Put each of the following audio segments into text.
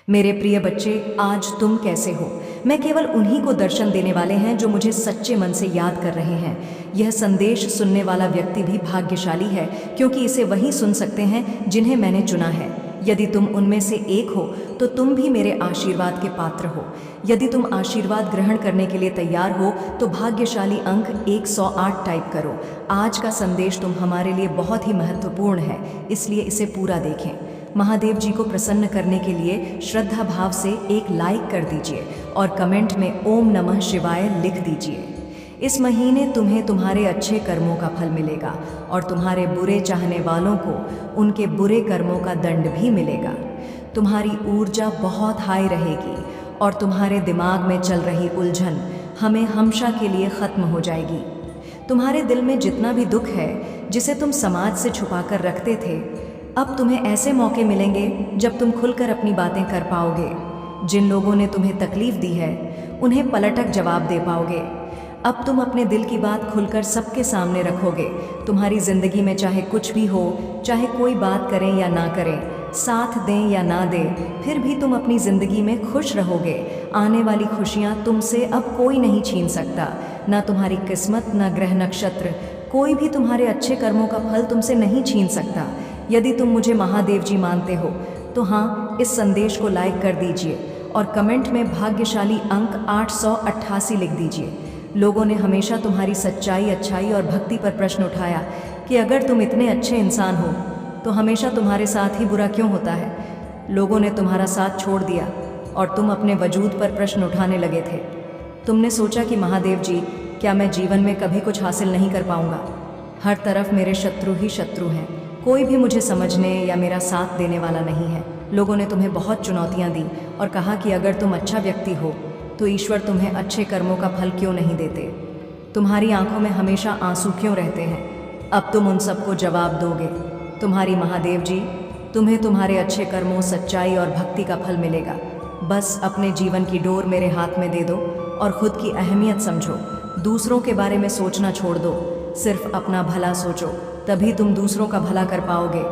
मेरे प्रिय बच्चे, आज तुम कैसे हो? मैं केवल उन्हीं को दर्शन देने वाले हैं जो मुझे सच्चे मन से याद कर रहे हैं। यह संदेश सुनने वाला व्यक्ति भी भाग्यशाली है, क्योंकि इसे वही सुन सकते हैं जिन्हें मैंने चुना है। यदि तुम उनमें से एक हो तो तुम भी मेरे आशीर्वाद के पात्र हो। यदि तुम आशीर्वाद ग्रहण करने के लिए तैयार हो तो भाग्यशाली अंक 108 टाइप करो। आज का संदेश तुम हमारे लिए बहुत ही महत्वपूर्ण है, इसलिए इसे पूरा देखें। महादेव जी को प्रसन्न करने के लिए श्रद्धा भाव से एक लाइक कर दीजिए और कमेंट में ओम नमः शिवाय लिख दीजिए। इस महीने तुम्हें तुम्हारे अच्छे कर्मों का फल मिलेगा और तुम्हारे बुरे चाहने वालों को उनके बुरे कर्मों का दंड भी मिलेगा। तुम्हारी ऊर्जा बहुत हाई रहेगी और तुम्हारे दिमाग में चल रही उलझन हमेशा के लिए खत्म हो जाएगी। तुम्हारे दिल में जितना भी दुख है जिसे तुम समाज से छुपाकर रखते थे, अब तुम्हें ऐसे मौके मिलेंगे जब तुम खुलकर अपनी बातें कर पाओगे। जिन लोगों ने तुम्हें तकलीफ दी है उन्हें पलटक जवाब दे पाओगे। अब तुम अपने दिल की बात खुलकर सबके सामने रखोगे। तुम्हारी जिंदगी में चाहे कुछ भी हो, चाहे कोई बात करें या ना करें, साथ दें या ना दें, फिर भी तुम अपनी जिंदगी में खुश रहोगे। आने वाली खुशियां तुमसे अब कोई नहीं छीन सकता। ना तुम्हारी किस्मत, ना ग्रह नक्षत्र, कोई भी तुम्हारे अच्छे कर्मों का फल तुमसे नहीं छीन सकता। यदि तुम मुझे महादेव जी मानते हो तो हाँ, इस संदेश को लाइक कर दीजिए और कमेंट में भाग्यशाली अंक 888 लिख दीजिए। लोगों ने हमेशा तुम्हारी सच्चाई, अच्छाई और भक्ति पर प्रश्न उठाया कि अगर तुम इतने अच्छे इंसान हो तो हमेशा तुम्हारे साथ ही बुरा क्यों होता है। लोगों ने तुम्हारा साथ छोड़ दिया और तुम अपने वजूद पर प्रश्न उठाने लगे थे। तुमने सोचा कि महादेव जी, क्या मैं जीवन में कभी कुछ हासिल नहीं कर पाऊंगा? हर तरफ मेरे शत्रु ही शत्रु हैं, कोई भी मुझे समझने या मेरा साथ देने वाला नहीं है। लोगों ने तुम्हें बहुत चुनौतियां दी और कहा कि अगर तुम अच्छा व्यक्ति हो तो ईश्वर तुम्हें अच्छे कर्मों का फल क्यों नहीं देते। तुम्हारी आंखों में हमेशा आंसू क्यों रहते हैं? अब तुम उन सबको जवाब दोगे। तुम्हारी महादेव जी, तुम्हें तुम्हारे अच्छे कर्मों, सच्चाई और भक्ति का फल मिलेगा। बस अपने जीवन की डोर मेरे हाथ में दे दो और खुद की अहमियत समझो। दूसरों के बारे में सोचना छोड़ दो, सिर्फ अपना भला सोचो, तभी तुम दूसरों का भला कर पाओगे।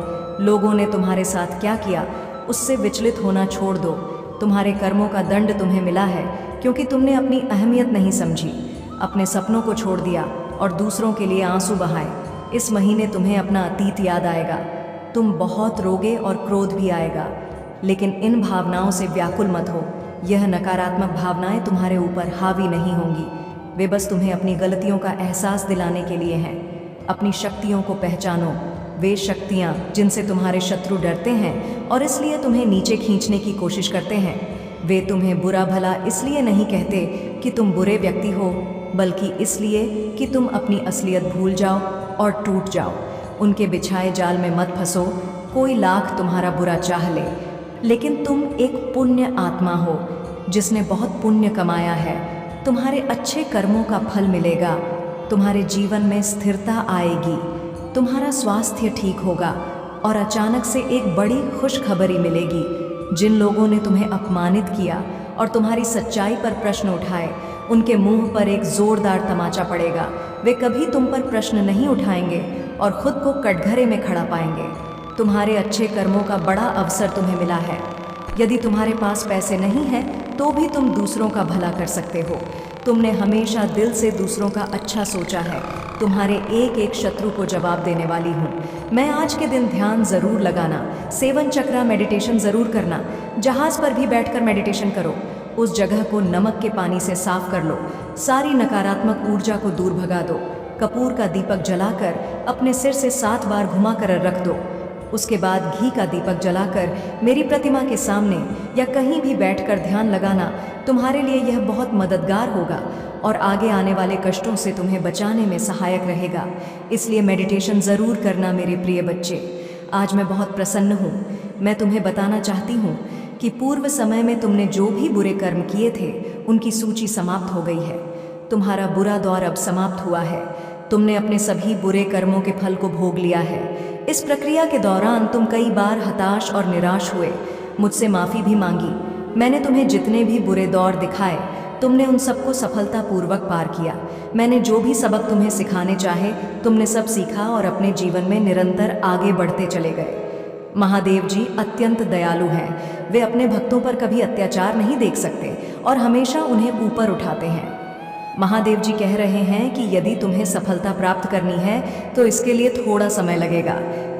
लोगों ने तुम्हारे साथ क्या किया उससे विचलित होना छोड़ दो। तुम्हारे कर्मों का दंड तुम्हें मिला है क्योंकि तुमने अपनी अहमियत नहीं समझी, अपने सपनों को छोड़ दिया और दूसरों के लिए आंसू बहाए। इस महीने तुम्हें अपना अतीत याद आएगा। तुम बहुत रोगे और क्रोध भी आएगा, लेकिन इन भावनाओं से व्याकुल मत हो। यह नकारात्मक भावनाएं तुम्हारे ऊपर हावी नहीं होंगी। वे बस तुम्हें अपनी गलतियों का एहसास दिलाने के लिए हैं। अपनी शक्तियों को पहचानो। वे शक्तियाँ जिनसे तुम्हारे शत्रु डरते हैं और इसलिए तुम्हें नीचे खींचने की कोशिश करते हैं, वे तुम्हें बुरा भला इसलिए नहीं कहते कि तुम बुरे व्यक्ति हो, बल्कि इसलिए कि तुम अपनी असलियत भूल जाओ और टूट जाओ। उनके बिछाए जाल में मत फंसो। कोई लाख तुम्हारा बुरा चाह ले, लेकिन तुम एक पुण्य आत्मा हो जिसने बहुत पुण्य कमाया है। तुम्हारे अच्छे कर्मों का फल मिलेगा। तुम्हारे जीवन में स्थिरता आएगी, तुम्हारा स्वास्थ्य ठीक होगा और अचानक से एक बड़ी खुशखबरी मिलेगी। जिन लोगों ने तुम्हें अपमानित किया और तुम्हारी सच्चाई पर प्रश्न उठाए, उनके मुंह पर एक जोरदार तमाचा पड़ेगा। वे कभी तुम पर प्रश्न नहीं उठाएंगे और खुद को कटघरे में खड़ा पाएंगे। तुम्हारे अच्छे कर्मों का बड़ा अवसर तुम्हें मिला है। यदि तुम्हारे पास पैसे नहीं हैं तो भी तुम दूसरों का भला कर सकते हो। तुमने हमेशा दिल से दूसरों का अच्छा सोचा है। तुम्हारे एक एक शत्रु को जवाब देने वाली हूँ मैं। आज के दिन ध्यान ज़रूर लगाना, सेवन चक्रा मेडिटेशन ज़रूर करना। जहाज़ पर भी बैठकर मेडिटेशन करो। उस जगह को नमक के पानी से साफ कर लो। सारी नकारात्मक ऊर्जा को दूर भगा दो। कपूर का दीपक जलाकर अपने सिर से 7 बार घुमा कर रख दो। उसके बाद घी का दीपक जलाकर मेरी प्रतिमा के सामने या कहीं भी बैठकर ध्यान लगाना। तुम्हारे लिए यह बहुत मददगार होगा और आगे आने वाले कष्टों से तुम्हें बचाने में सहायक रहेगा। इसलिए मेडिटेशन ज़रूर करना मेरे प्रिय बच्चे। आज मैं बहुत प्रसन्न हूँ। मैं तुम्हें बताना चाहती हूँ कि पूर्व समय में तुमने जो भी बुरे कर्म किए थे उनकी सूची समाप्त हो गई है। तुम्हारा बुरा दौर अब समाप्त हुआ है। तुमने अपने सभी बुरे कर्मों के फल को भोग लिया है। इस प्रक्रिया के दौरान तुम कई बार हताश और निराश हुए, मुझसे माफ़ी भी मांगी। मैंने तुम्हें जितने भी बुरे दौर दिखाए, तुमने उन सबको सफलतापूर्वक पार किया। मैंने जो भी सबक तुम्हें सिखाने चाहे, तुमने सब सीखा और अपने जीवन में निरंतर आगे बढ़ते चले गए। महादेव जी अत्यंत दयालु हैं। वे अपने भक्तों पर कभी अत्याचार नहीं देख सकते और हमेशा उन्हें ऊपर उठाते हैं। महादेव जी कह रहे हैं कि यदि तुम्हें सफलता प्राप्त करनी है तो इसके लिए थोड़ा समय लगेगा,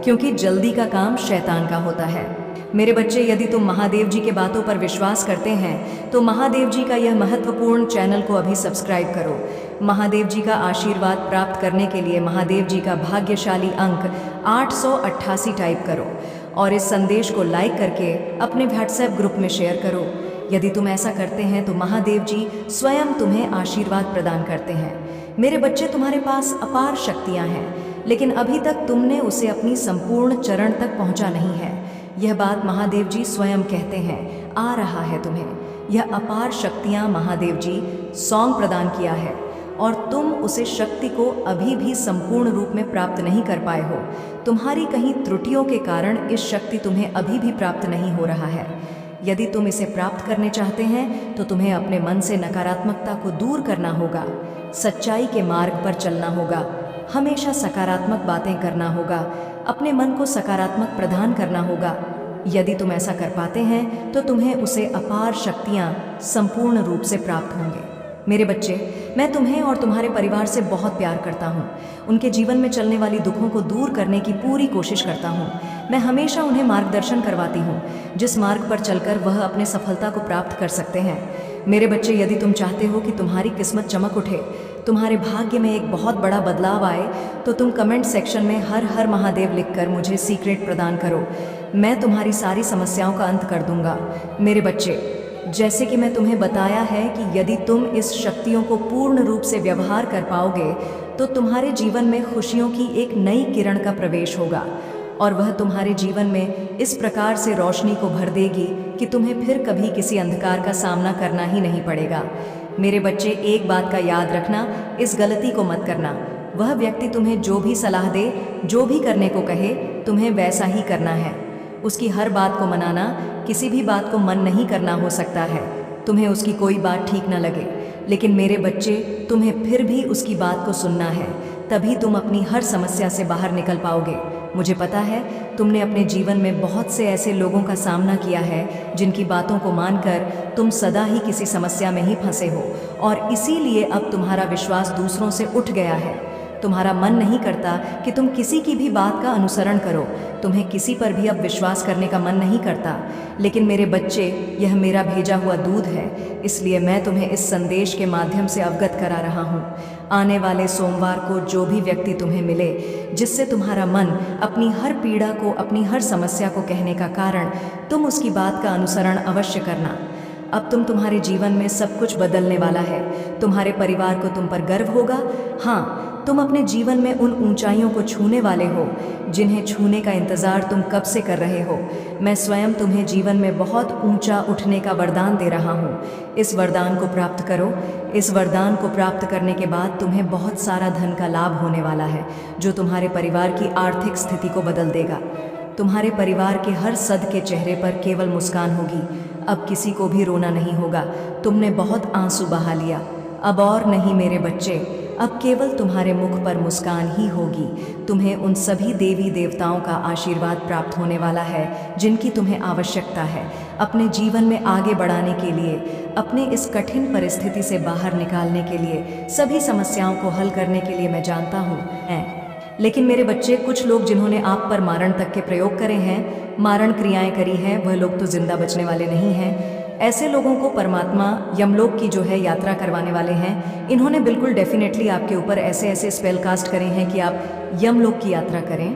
क्योंकि जल्दी का काम शैतान का होता है। मेरे बच्चे, यदि तुम महादेव जी के बातों पर विश्वास करते हैं तो महादेव जी का यह महत्वपूर्ण चैनल को अभी सब्सक्राइब करो। महादेव जी का आशीर्वाद प्राप्त करने के लिए महादेव जी का भाग्यशाली अंक 888 टाइप करो और इस संदेश को लाइक करके अपने व्हाट्सएप ग्रुप में शेयर करो। यदि तुम ऐसा करते हैं तो महादेव जी स्वयं तुम्हें आशीर्वाद प्रदान करते हैं। मेरे बच्चे, तुम्हारे पास अपार शक्तियां हैं, लेकिन अभी तक तुमने उसे अपनी संपूर्ण चरण तक पहुंचा नहीं है। यह बात महादेव जी स्वयं कहते हैं, आ रहा है तुम्हें। यह अपार शक्तियां महादेव जी सॉन्ग प्रदान किया है और तुम उसे शक्ति को अभी भी संपूर्ण रूप में प्राप्त नहीं कर पाए हो। तुम्हारी कहीं त्रुटियों के कारण इस शक्ति तुम्हें अभी भी प्राप्त नहीं हो रहा है। यदि तुम इसे प्राप्त करने चाहते हैं तो तुम्हें अपने मन से नकारात्मकता को दूर करना होगा, सच्चाई के मार्ग पर चलना होगा, हमेशा सकारात्मक बातें करना होगा, अपने मन को सकारात्मक प्रदान करना होगा। यदि तुम ऐसा कर पाते हैं तो तुम्हें उसे अपार शक्तियां संपूर्ण रूप से प्राप्त होंगे। मेरे बच्चे, मैं तुम्हें और तुम्हारे परिवार से बहुत प्यार करता हूँ। उनके जीवन में चलने वाली दुखों को दूर करने की पूरी कोशिश करता हूँ। मैं हमेशा उन्हें मार्गदर्शन करवाती हूँ, जिस मार्ग पर चलकर वह अपने सफलता को प्राप्त कर सकते हैं। मेरे बच्चे, यदि तुम चाहते हो कि तुम्हारी किस्मत चमक उठे, तुम्हारे भाग्य में एक बहुत बड़ा बदलाव आए, तो तुम कमेंट सेक्शन में हर हर महादेव लिखकर मुझे सीक्रेट प्रदान करो। मैं तुम्हारी सारी समस्याओं का अंत कर दूंगा। मेरे बच्चे, जैसे कि मैं तुम्हें बताया है कि यदि तुम इस शक्तियों को पूर्ण रूप से व्यवहार कर पाओगे तो तुम्हारे जीवन में खुशियों की एक नई किरण का प्रवेश होगा और वह तुम्हारे जीवन में इस प्रकार से रोशनी को भर देगी कि तुम्हें फिर कभी किसी अंधकार का सामना करना ही नहीं पड़ेगा। मेरे बच्चे, एक बात का याद रखना, इस गलती को मत करना। वह व्यक्ति तुम्हें जो भी सलाह दे, जो भी करने को कहे, तुम्हें वैसा ही करना है। उसकी हर बात को मनाना, किसी भी बात को मन नहीं करना हो सकता है। तुम्हें उसकी कोई बात ठीक न लगे, लेकिन मेरे बच्चे, तुम्हें फिर भी उसकी बात को सुनना है, तभी तुम अपनी हर समस्या से बाहर निकल पाओगे। मुझे पता है तुमने अपने जीवन में बहुत से ऐसे लोगों का सामना किया है जिनकी बातों को मानकर तुम सदा ही किसी समस्या में ही फंसे हो और इसीलिए अब तुम्हारा विश्वास दूसरों से उठ गया है। तुम्हारा मन नहीं करता कि तुम किसी की भी बात का अनुसरण करो, तुम्हें किसी पर भी अब विश्वास करने का मन नहीं करता। लेकिन मेरे बच्चे, यह मेरा भेजा हुआ दूध है, इसलिए मैं तुम्हें इस संदेश के माध्यम से अवगत करा रहा हूँ। आने वाले सोमवार को जो भी व्यक्ति तुम्हें मिले, जिससे तुम्हारा मन अपनी हर पीड़ा को, अपनी हर समस्या को कहने का कारण, तुम उसकी बात का अनुसरण अवश्य करना। अब तुम्हारे जीवन में सब कुछ बदलने वाला है। तुम्हारे परिवार को तुम पर गर्व होगा। हाँ, तुम अपने जीवन में उन ऊंचाइयों को छूने वाले हो जिन्हें छूने का इंतजार तुम कब से कर रहे हो। मैं स्वयं तुम्हें जीवन में बहुत ऊंचा उठने का वरदान दे रहा हूँ। इस वरदान को प्राप्त करो। इस वरदान को प्राप्त करने के बाद तुम्हें बहुत सारा धन का लाभ होने वाला है, जो तुम्हारे परिवार की आर्थिक स्थिति को बदल देगा। तुम्हारे परिवार के हर सद के चेहरे पर केवल मुस्कान होगी। अब किसी को भी रोना नहीं होगा। तुमने बहुत आंसू बहा लिया, अब और नहीं मेरे बच्चे। अब केवल तुम्हारे मुख पर मुस्कान ही होगी। तुम्हें उन सभी देवी देवताओं का आशीर्वाद प्राप्त होने वाला है जिनकी तुम्हें आवश्यकता है अपने जीवन में आगे बढ़ाने के लिए, अपने इस कठिन परिस्थिति से बाहर निकालने के लिए, सभी समस्याओं को हल करने के लिए। मैं जानता हूँ लेकिन मेरे बच्चे, कुछ लोग जिन्होंने आप पर मारण तक के प्रयोग करे हैं, मारण क्रियाएं करी हैं, वह लोग तो जिंदा बचने वाले नहीं हैं। ऐसे लोगों को परमात्मा यमलोक की जो है यात्रा करवाने वाले हैं। इन्होंने बिल्कुल डेफिनेटली आपके ऊपर ऐसे ऐसे स्पेल कास्ट करे हैं कि आप यमलोक की यात्रा करें।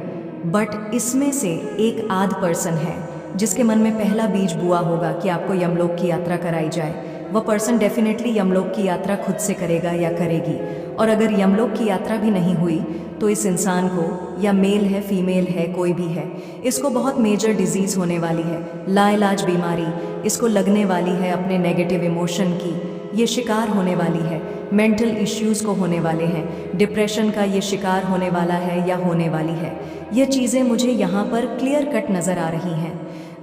बट इसमें से एक आध पर्सन है जिसके मन में पहला बीज बुआ होगा कि आपको यमलोक की यात्रा कराई जाए। वह पर्सन डेफिनेटली यमलोक की यात्रा खुद से करेगा या करेगी। और अगर यमलोक की यात्रा भी नहीं हुई तो इस इंसान को, या मेल है फीमेल है कोई भी है, इसको बहुत मेजर डिजीज़ होने वाली है, लाइलाज बीमारी इसको लगने वाली है अपने नेगेटिव इमोशन की। ये शिकार होने वाली है, मेंटल इश्यूज़ को होने वाले हैं, डिप्रेशन का ये शिकार होने वाला है या होने वाली है। ये चीज़ें मुझे यहाँ पर क्लियर कट नज़र आ रही हैं।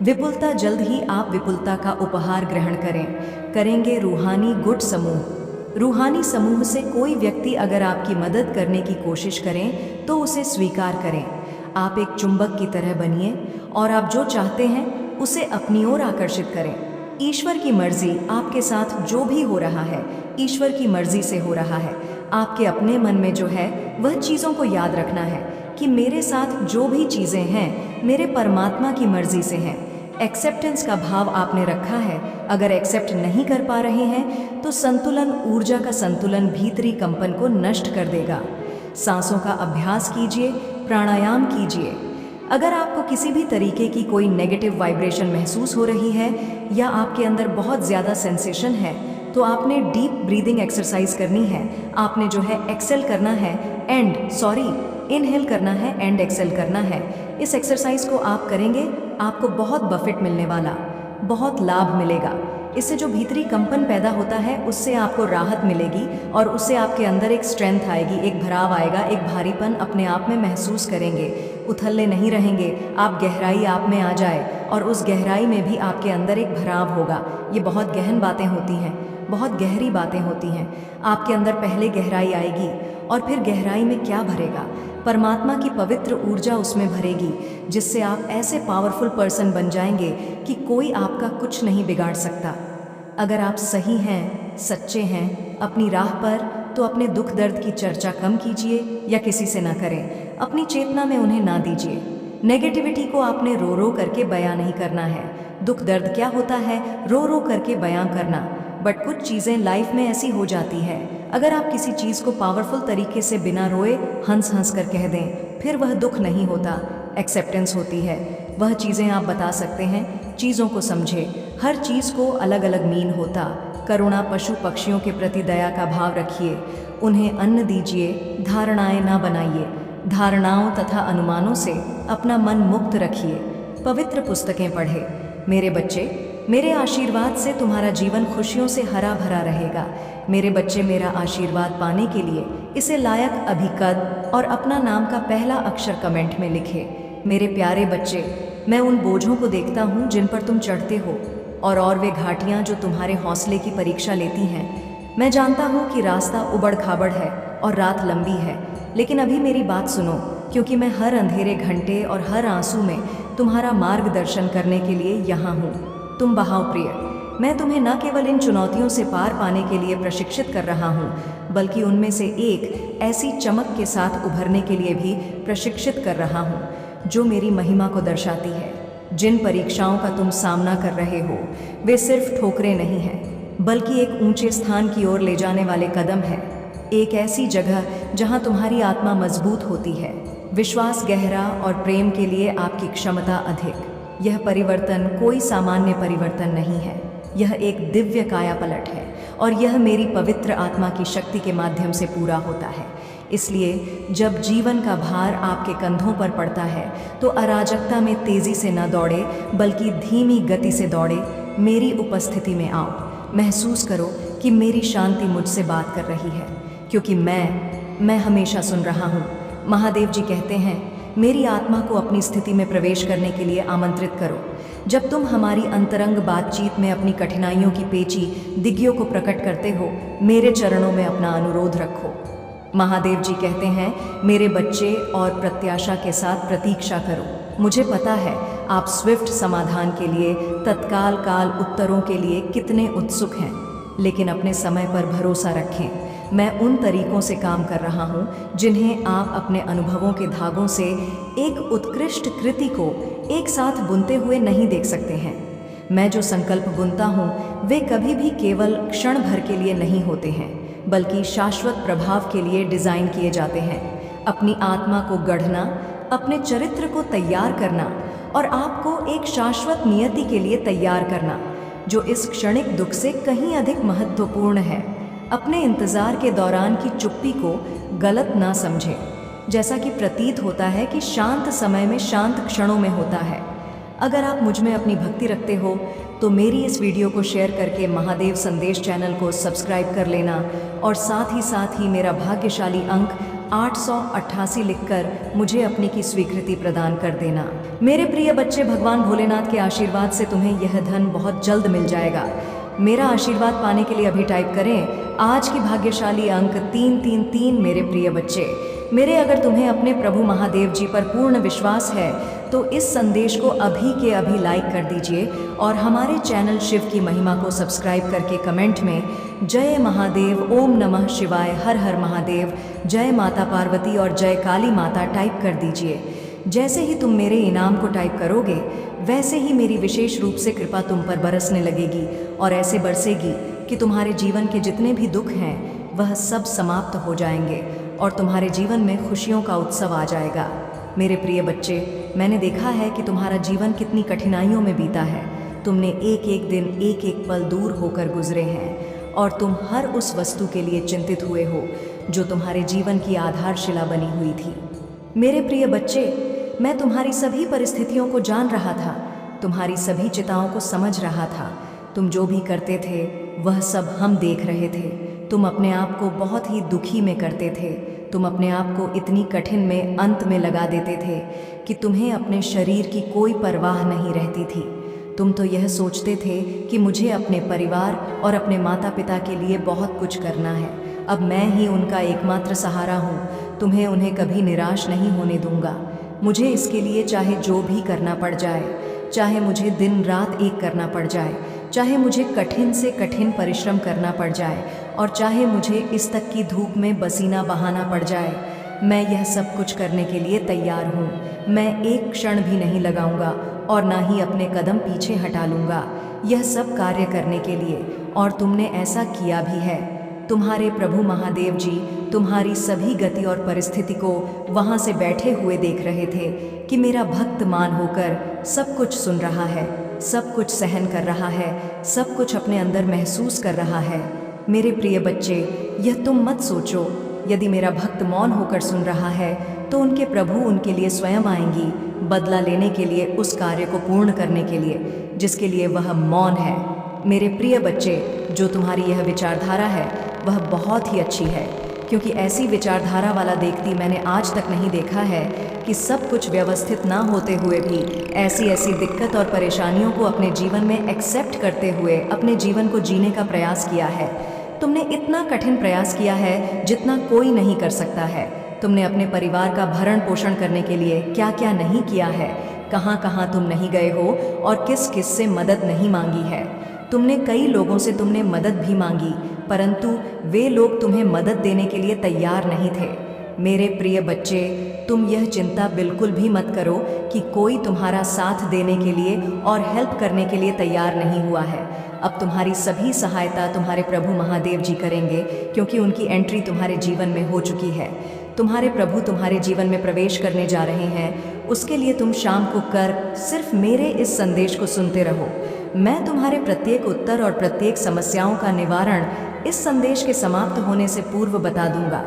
विपुलता, जल्द ही आप विपुलता का उपहार ग्रहण करेंगे। रूहानी गुट समूह, रूहानी समूह से कोई व्यक्ति अगर आपकी मदद करने की कोशिश करें तो उसे स्वीकार करें। आप एक चुंबक की तरह बनिए और आप जो चाहते हैं उसे अपनी ओर आकर्षित करें। ईश्वर की मर्जी आपके साथ जो भी हो रहा है, ईश्वर की मर्जी से हो रहा है। आपके अपने मन में जो है वह चीज़ों को याद रखना है कि मेरे साथ जो भी चीज़ें हैं मेरे परमात्मा की मर्जी से हैं। एक्सेप्टेंस का भाव आपने रखा है। अगर एक्सेप्ट नहीं कर पा रहे हैं तो संतुलन, ऊर्जा का संतुलन भीतरी कंपन को नष्ट कर देगा। सांसों का अभ्यास कीजिए, प्राणायाम कीजिए। अगर आपको किसी भी तरीके की कोई नेगेटिव वाइब्रेशन महसूस हो रही है या आपके अंदर बहुत ज़्यादा सेंसेशन है तो आपने डीप ब्रीदिंग एक्सरसाइज करनी है। आपने जो है एक्सेल करना है इनहेल करना है एंड एक्सेल करना है। इस एक्सरसाइज को आप करेंगे, आपको बहुत बफेट मिलने वाला, बहुत लाभ मिलेगा। इससे जो भीतरी कंपन पैदा होता है उससे आपको राहत मिलेगी और उससे आपके अंदर एक स्ट्रेंथ आएगी, एक भराव आएगा, एक भारीपन अपने आप में महसूस करेंगे। उथलने नहीं रहेंगे, आप गहराई आप में आ जाए और उस गहराई में भी आपके अंदर एक भराव होगा। ये बहुत गहन बातें होती हैं, बहुत गहरी बातें होती हैं। आपके अंदर पहले गहराई आएगी और फिर गहराई में क्या भरेगा? परमात्मा की पवित्र ऊर्जा उसमें भरेगी, जिससे आप ऐसे पावरफुल पर्सन बन जाएंगे कि कोई आपका कुछ नहीं बिगाड़ सकता। अगर आप सही हैं, सच्चे हैं अपनी राह पर, तो अपने दुख दर्द की चर्चा कम कीजिए या किसी से ना करें। अपनी चेतना में उन्हें ना दीजिए। नेगेटिविटी को आपने रो रो करके बयां नहीं करना है। दुख दर्द क्या होता है? रो रो करके बयां करना। बट कुछ चीज़ें लाइफ में ऐसी हो जाती है, अगर आप किसी चीज़ को पावरफुल तरीके से बिना रोए हंस हंस कर कह दें, फिर वह दुख नहीं होता, एक्सेप्टेंस होती है। वह चीज़ें आप बता सकते हैं। चीज़ों को समझे, हर चीज़ को अलग अलग मीन होता। करुणा, पशु पक्षियों के प्रति दया का भाव रखिए, उन्हें अन्न दीजिए। धारणाएं ना बनाइए। धारणाओं तथा अनुमानों से अपना मन मुक्त रखिए। पवित्र पुस्तकें पढ़े। मेरे बच्चे, मेरे आशीर्वाद से तुम्हारा जीवन खुशियों से हरा भरा रहेगा। मेरे बच्चे, मेरा आशीर्वाद पाने के लिए इसे लायक अभी कद और अपना नाम का पहला अक्षर कमेंट में लिखे। मेरे प्यारे बच्चे, मैं उन बोझों को देखता हूँ जिन पर तुम चढ़ते हो और वे घाटियाँ जो तुम्हारे हौसले की परीक्षा लेती हैं। मैं जानता हूँ कि रास्ता उबड़ खाबड़ है और रात लंबी है, लेकिन अभी मेरी बात सुनो, क्योंकि मैं हर अंधेरे घंटे और हर आंसू में तुम्हारा मार्गदर्शन करने के लिए यहाँ हूँ। तुम बहाव प्रिय, मैं तुम्हें न केवल इन चुनौतियों से पार पाने के लिए प्रशिक्षित कर रहा हूँ, बल्कि उनमें से एक ऐसी चमक के साथ उभरने के लिए भी प्रशिक्षित कर रहा हूँ जो मेरी महिमा को दर्शाती है। जिन परीक्षाओं का तुम सामना कर रहे हो वे सिर्फ ठोकरें नहीं हैं, बल्कि एक ऊंचे स्थान की ओर ले जाने वाले कदम है। एक ऐसी जगह जहाँ तुम्हारी आत्मा मजबूत होती है, विश्वास गहरा और प्रेम के लिए आपकी क्षमता अधिक। यह परिवर्तन कोई सामान्य परिवर्तन नहीं है, यह एक दिव्य काया पलट है और यह मेरी पवित्र आत्मा की शक्ति के माध्यम से पूरा होता है। इसलिए जब जीवन का भार आपके कंधों पर पड़ता है तो अराजकता में तेजी से न दौड़े, बल्कि धीमी गति से दौड़े। मेरी उपस्थिति में आओ, महसूस करो कि मेरी शांति मुझसे बात कर रही है, क्योंकि मैं हमेशा सुन रहा हूँ। महादेव जी कहते हैं, मेरी आत्मा को अपनी स्थिति में प्रवेश करने के लिए आमंत्रित करो। जब तुम हमारी अंतरंग बातचीत में अपनी कठिनाइयों की पेची दिग्गियों को प्रकट करते हो, मेरे चरणों में अपना अनुरोध रखो। महादेव जी कहते हैं, मेरे बच्चे, और प्रत्याशा के साथ प्रतीक्षा करो। मुझे पता है आप स्विफ्ट समाधान के लिए, तत्काल काल उत्तरों के लिए कितने उत्सुक हैं, लेकिन अपने समय पर भरोसा रखें। मैं उन तरीकों से काम कर रहा हूँ जिन्हें आप अपने अनुभवों के धागों से एक उत्कृष्ट कृति को एक साथ बुनते हुए नहीं देख सकते हैं। मैं जो संकल्प बुनता हूँ वे कभी भी केवल क्षण भर के लिए नहीं होते हैं, बल्कि शाश्वत प्रभाव के लिए डिज़ाइन किए जाते हैं। अपनी आत्मा को गढ़ना, अपने चरित्र को तैयार करना और आपको एक शाश्वत नियति के लिए तैयार करना, जो इस क्षणिक दुख से कहीं अधिक महत्वपूर्ण है। अपने इंतज़ार के दौरान की चुप्पी को गलत ना समझें। जैसा कि प्रतीत होता है कि शांत समय में शांत क्षणों में होता है। अगर आप मुझ में अपनी भक्ति रखते हो तो मेरी इस वीडियो को शेयर करके महादेव संदेश चैनल को सब्सक्राइब कर लेना और साथ ही मेरा भाग्यशाली अंक 888 लिखकर मुझे अपनी की स्वीकृति प्रदान कर देना। मेरे प्रिय बच्चे, भगवान भोलेनाथ के आशीर्वाद से तुम्हें यह धन बहुत जल्द मिल जाएगा। मेरा आशीर्वाद पाने के लिए अभी टाइप करें आज की भाग्यशाली अंक 333। मेरे प्रिय बच्चे मेरे, अगर तुम्हें अपने प्रभु महादेव जी पर पूर्ण विश्वास है तो इस संदेश को अभी के अभी लाइक कर दीजिए और हमारे चैनल शिव की महिमा को सब्सक्राइब करके कमेंट में जय महादेव, ओम नमः शिवाय, हर हर महादेव, जय माता पार्वती और जय काली माता टाइप कर दीजिए। जैसे ही तुम मेरे इनाम को टाइप करोगे वैसे ही मेरी विशेष रूप से कृपा तुम पर बरसने लगेगी और ऐसे बरसेगी कि तुम्हारे जीवन के जितने भी दुख हैं वह सब समाप्त हो जाएंगे और तुम्हारे जीवन में खुशियों का उत्सव आ जाएगा। मेरे प्रिय बच्चे, मैंने देखा है कि तुम्हारा जीवन कितनी कठिनाइयों में बीता है। तुमने एक एक दिन, एक एक पल दूर होकर गुजरे हैं और तुम हर उस वस्तु के लिए चिंतित हुए हो जो तुम्हारे जीवन की आधारशिला बनी हुई थी। मेरे प्रिय बच्चे, मैं तुम्हारी सभी परिस्थितियों को जान रहा था, तुम्हारी सभी चिताओं को समझ रहा था। तुम जो भी करते थे वह सब हम देख रहे थे। तुम अपने आप को बहुत ही दुखी में करते थे। तुम अपने आप को इतनी कठिन में अंत में लगा देते थे कि तुम्हें अपने शरीर की कोई परवाह नहीं रहती थी। तुम तो यह सोचते थे कि मुझे अपने परिवार और अपने माता पिता के लिए बहुत कुछ करना है। अब मैं ही उनका एकमात्र सहारा हूँ। तुम्हें उन्हें कभी निराश नहीं होने दूंगा। मुझे इसके लिए चाहे जो भी करना पड़ जाए, चाहे मुझे दिन रात एक करना पड़ जाए, चाहे मुझे कठिन से कठिन परिश्रम करना पड़ जाए और चाहे मुझे इस तक की धूप में पसीना बहाना पड़ जाए, मैं यह सब कुछ करने के लिए तैयार हूँ। मैं एक क्षण भी नहीं लगाऊंगा और ना ही अपने कदम पीछे हटा लूँगा यह सब कार्य करने के लिए, और तुमने ऐसा किया भी है। तुम्हारे प्रभु महादेव जी तुम्हारी सभी गति और परिस्थिति को वहाँ से बैठे हुए देख रहे थे कि मेरा भक्त मान होकर सब कुछ सुन रहा है, सब कुछ सहन कर रहा है, सब कुछ अपने अंदर महसूस कर रहा है। मेरे प्रिय बच्चे, यह तुम मत सोचो, यदि मेरा भक्त मौन होकर सुन रहा है तो उनके प्रभु उनके लिए स्वयं आएंगी, बदला लेने के लिए, उस कार्य को पूर्ण करने के लिए जिसके लिए वह मौन है। मेरे प्रिय बच्चे, जो तुम्हारी यह विचारधारा है वह बहुत ही अच्छी है, क्योंकि ऐसी विचारधारा वाला व्यक्ति मैंने आज तक नहीं देखा है कि सब कुछ व्यवस्थित ना होते हुए भी ऐसी ऐसी दिक्कत और परेशानियों को अपने जीवन में एक्सेप्ट करते हुए अपने जीवन को जीने का प्रयास किया है। तुमने इतना कठिन प्रयास किया है जितना कोई नहीं कर सकता है। तुमने अपने परिवार का भरण पोषण करने के लिए क्या क्या नहीं किया है, कहाँ कहाँ तुम नहीं गए हो और किस किस से मदद नहीं मांगी है। तुमने कई लोगों से तुमने मदद भी मांगी, परंतु वे लोग तुम्हें मदद देने के लिए तैयार नहीं थे। मेरे प्रिय बच्चे, तुम यह चिंता बिल्कुल भी मत करो कि कोई तुम्हारा साथ देने के लिए और हेल्प करने के लिए तैयार नहीं हुआ है। अब तुम्हारी सभी सहायता तुम्हारे प्रभु महादेव जी करेंगे, क्योंकि उनकी एंट्री तुम्हारे जीवन में हो चुकी है। तुम्हारे प्रभु तुम्हारे जीवन में प्रवेश करने जा रहे हैं। उसके लिए तुम शाम को कर सिर्फ मेरे इस संदेश को सुनते रहो। मैं तुम्हारे प्रत्येक उत्तर और प्रत्येक समस्याओं का निवारण इस संदेश के समाप्त होने से पूर्व बता दूंगा,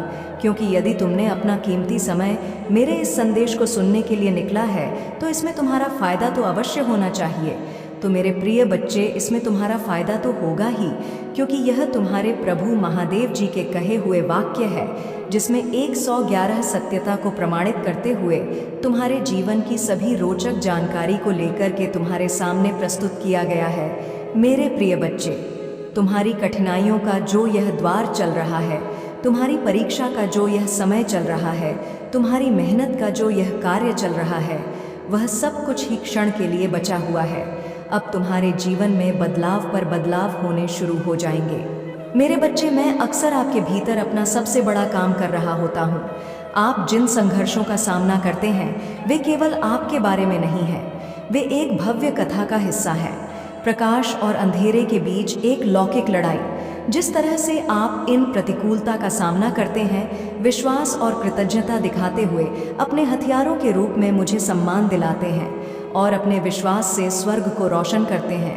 क्योंकि यदि तुमने अपना कीमती समय मेरे इस संदेश को सुनने के लिए निकला है तो इसमें तुम्हारा फायदा तो अवश्य होना चाहिए। तो मेरे प्रिय बच्चे, इसमें तुम्हारा फायदा तो होगा ही, क्योंकि यह तुम्हारे प्रभु महादेव जी के कहे हुए वाक्य है, जिसमें 111 सत्यता को प्रमाणित करते हुए तुम्हारे जीवन की सभी रोचक जानकारी को लेकर के तुम्हारे सामने प्रस्तुत किया गया है। मेरे प्रिय बच्चे, तुम्हारी कठिनाइयों का जो यह द्वार चल रहा है, तुम्हारी परीक्षा का जो यह समय चल रहा है, तुम्हारी मेहनत का जो यह कार्य चल रहा है, वह सब कुछ ही क्षण के लिए बचा हुआ है। अब तुम्हारे जीवन में बदलाव पर बदलाव होने शुरू हो जाएंगे। मेरे बच्चे, मैं अक्सर आपके भीतर अपना सबसे बड़ा काम कर रहा होता हूँ। आप जिन संघर्षों का सामना करते हैं वे केवल आपके बारे में नहीं है, वे एक भव्य कथा का हिस्सा है। प्रकाश और अंधेरे के बीच एक लौकिक लड़ाई। जिस तरह से आप इन प्रतिकूलता का सामना करते हैं, विश्वास और कृतज्ञता दिखाते हुए अपने हथियारों के रूप में मुझे सम्मान दिलाते हैं और अपने विश्वास से स्वर्ग को रोशन करते हैं।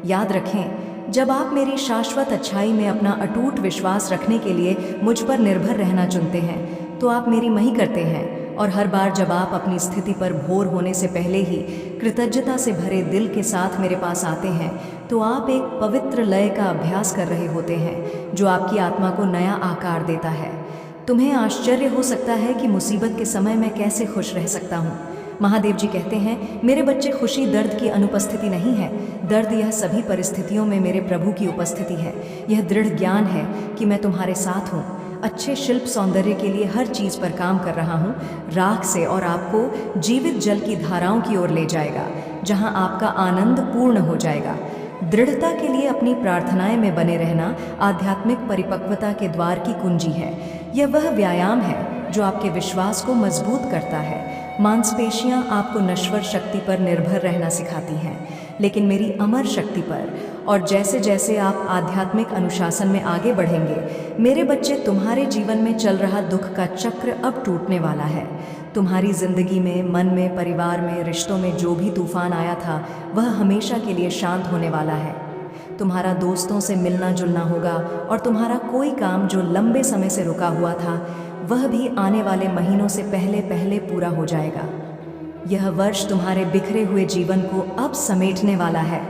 याद रखें, जब आप मेरी शाश्वत अच्छाई में अपना अटूट विश्वास रखने के लिए मुझ पर निर्भर रहना चुनते हैं, तो आप मेरी मही करते हैं। और हर बार जब आप अपनी स्थिति पर भोर होने से पहले ही कृतज्ञता से भरे दिल के साथ मेरे पास आते हैं, तो आप एक पवित्र लय का अभ्यास कर रहे होते हैं जो आपकी आत्मा को नया आकार देता है। तुम्हें आश्चर्य हो सकता है कि मुसीबत के समय मैं कैसे खुश रह सकता हूँ। महादेव जी कहते हैं, मेरे बच्चे, खुशी दर्द की अनुपस्थिति नहीं है। दर्द यह सभी परिस्थितियों में मेरे प्रभु की उपस्थिति है। यह दृढ़ ज्ञान है कि मैं तुम्हारे साथ हूँ। अच्छे शिल्प सौंदर्य के लिए हर चीज़ पर काम कर रहा हूँ। राख से और आपको जीवित जल की धाराओं की ओर ले जाएगा, जहाँ आपका आनंद पूर्ण हो जाएगा। दृढ़ता के लिए अपनी प्रार्थनाएं में बने रहना आध्यात्मिक परिपक्वता के द्वार की कुंजी है। यह वह व्यायाम है जो आपके विश्वास को मजबूत करता है। मांसपेशियां आपको नश्वर शक्ति पर निर्भर रहना सिखाती हैं, लेकिन मेरी अमर शक्ति पर। और जैसे जैसे आप आध्यात्मिक अनुशासन में आगे बढ़ेंगे, मेरे बच्चे, तुम्हारे जीवन में चल रहा दुख का चक्र अब टूटने वाला है। तुम्हारी जिंदगी में, मन में, परिवार में, रिश्तों में जो भी तूफान आया था, वह हमेशा के लिए शांत होने वाला है। तुम्हारा दोस्तों से मिलना जुलना होगा, और तुम्हारा कोई काम जो लंबे समय से रुका हुआ था, वह भी आने वाले महीनों से पहले पहले पूरा हो जाएगा। यह वर्ष तुम्हारे बिखरे हुए जीवन को अब समेटने वाला है।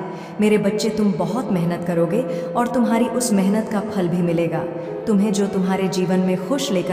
मेरे बच्चे, तुम बहुत मेहनत करोगे और तुम्हारी उस मेहनत का फल भी मिलेगा। तुम्हें जो तुम्हारे जीवन में खुश लेकर